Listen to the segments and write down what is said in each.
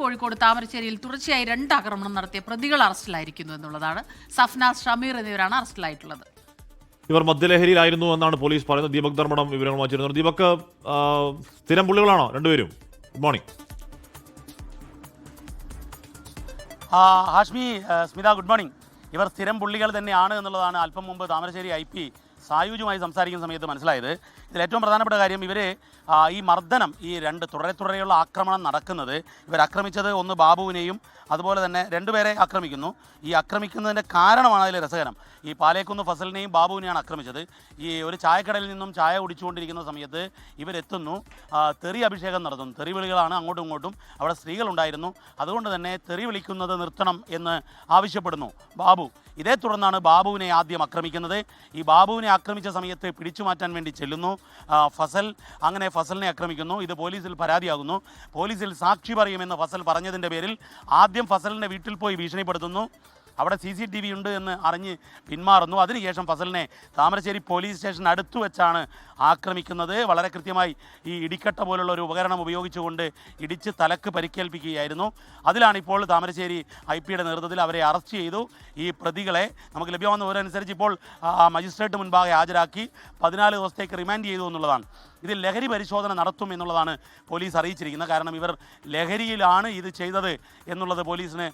കോഴിക്കോട് താമരശ്ശേരിയിൽ തുടർച്ചയായി 2 ആക്രമണം നടത്തിയ പ്രതികൾ അറസ്റ്റിലായിരിക്കുന്നു എന്നുള്ളതാണ്. സഫ്നാസ്, ഷമീർ എന്നിവരാണ് അറസ്റ്റിലായിട്ടുള്ളത്. ഇവർ മദ്യലഹരിയിലായിരുന്നു എന്നാണ് പോലീസ് പറയുന്നത്. ദീപക് ധർമ്മടം വിവരങ്ങൾ വായിച്ചിരുന്നു. ദീപക്, സ്ഥിരം പുള്ളികളാണോ രണ്ടുപേരും? Good morning. Hashmi, Smitha, good morning. ഇവർ സ്ഥിരം പുള്ളികൾ തന്നെയാണ് എന്നുള്ളതാണ് അല്പം മുമ്പ് താമരശ്ശേരി IP സായുജുമായി സംസാരിക്കുന്ന സമയത്ത് മനസ്സിലായത്. ഇതിൽ ഏറ്റവും പ്രധാനപ്പെട്ട കാര്യം, ഇവർ ഈ മർദ്ദനം, ഈ 2 തുടരെയുള്ള ആക്രമണം നടക്കുന്നത്, ഇവർ ആക്രമിച്ചത് ഒന്ന് ബാബുവിനെയും അതുപോലെ തന്നെ 2 പേരെ ആക്രമിക്കുന്നു. ഈ ആക്രമിക്കുന്നതിൻ്റെ കാരണമാണ് അതിൽ രസകരം. ഈ പാലേക്കുന്ന് ഫസലിനെയും ബാബുവിനെയാണ് ആക്രമിച്ചത്. ഈ ഒരു ചായക്കടയിൽ നിന്നും ചായ കുടിച്ചുകൊണ്ടിരിക്കുന്ന സമയത്ത് ഇവരെത്തുന്നു, തെറി അഭിഷേകം നടത്തുന്നു. തെറി വിളികളാണ് അങ്ങോട്ടും ഇങ്ങോട്ടും. അവിടെ സ്ത്രീകളുണ്ടായിരുന്നു. അതുകൊണ്ട് തന്നെ തെറി വിളിക്കുന്നത് നിർത്തണം എന്ന് ആവശ്യപ്പെടുന്നു ബാബു. ഇതേ തുടർന്നാണ് ബാബുവിനെ ആദ്യം ആക്രമിക്കുന്നത്. ഈ ബാബുവിനെ ആക്രമിച്ച സമയത്ത് പിടിച്ചു മാറ്റാൻ വേണ്ടി ചെല്ലുന്നു ഫസൽ. അങ്ങനെ ഫസലിനെ ആക്രമിക്കുന്നു. ഇത് പോലീസിൽ പരാതിയാകുന്നു. പോലീസിൽ സാക്ഷി പറയുമെന്ന് ഫസൽ പറഞ്ഞതിൻ്റെ പേരിൽ ആദ്യം ഫസലിൻ്റെ വീട്ടിൽ പോയി ഭീഷണിപ്പെടുത്തുന്നു. അവിടെ CCTV ഉണ്ട് എന്ന് അറിഞ്ഞ് പിന്മാറുന്നു. അതിനുശേഷം ഫസലിനെ താമരശ്ശേരി പോലീസ് സ്റ്റേഷൻ അടുത്തു വെച്ചാണ് ആക്രമിക്കുന്നത്. വളരെ കൃത്യമായി ഈ ഇടിക്കട്ട പോലുള്ള ഒരു ഉപകരണം ഉപയോഗിച്ചുകൊണ്ട് ഇടിച്ച് തലക്ക് പരിക്കേൽപ്പിക്കുകയായിരുന്നു. അതിലാണ് ഇപ്പോൾ താമരശ്ശേരി IP-യുടെ നേതൃത്വത്തിൽ അവരെ അറസ്റ്റ് ചെയ്തു. ഈ പ്രതികളെ നമുക്ക് ലഭ്യമാകുന്ന വിവരമനുസരിച്ച് ഇപ്പോൾ മജിസ്ട്രേറ്റ് മുൻപാകെ ഹാജരാക്കി 14 ദിവസത്തേക്ക് റിമാൻഡ് ചെയ്തു എന്നുള്ളതാണ്. ഇതിൽ ലഹരി പരിശോധന നടത്തും എന്നുള്ളതാണ് പോലീസ് അറിയിച്ചിരിക്കുന്നത്. കാരണം ഇവർ ലഹരിയിലാണ് ഇത് ചെയ്തത് എന്നുള്ളത് പോലീസിന്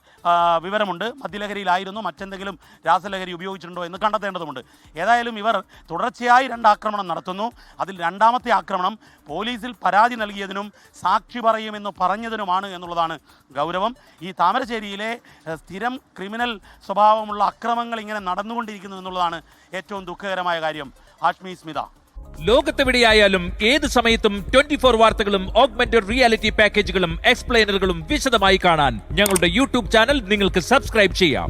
വിവരമുണ്ട്. മദ്യലഹരിയിലായിരുന്നു, മറ്റെന്തെങ്കിലും രാസലഹരി ഉപയോഗിച്ചിട്ടുണ്ടോ എന്ന് കണ്ടെത്തേണ്ടതുണ്ട്. ഏതായാലും ഇവർ തുടർച്ചയായി 2 ആക്രമണം നടത്തുന്നു. അതിൽ 2ാമത്തെ ആക്രമണം പോലീസിൽ പരാതി നൽകിയതിനും സാക്ഷി പറയുമെന്ന് പറഞ്ഞതിനുമാണ് എന്നുള്ളതാണ് ഗൗരവം. ഈ താമരശ്ശേരിയിലെ സ്ഥിരം ക്രിമിനൽ സ്വഭാവമുള്ള അക്രമങ്ങൾ ഇങ്ങനെ നടന്നുകൊണ്ടിരിക്കുന്നു എന്നുള്ളതാണ് ഏറ്റവും ദുഃഖകരമായ കാര്യം. ഹാഷ്മി, സ്മിത. ലോകത്തെവിടെയായാലും ഏത് സമയത്തും 24 വാർത്തകളും ഓഗ്മെന്റഡ് റിയാലിറ്റി പാക്കേജുകളും എക്സ്പ്ലെയിനറുകളും വിശദമായി കാണാൻ ഞങ്ങളുടെ YouTube ചാനൽ നിങ്ങൾക്ക് സബ്സ്ക്രൈബ് ചെയ്യാം.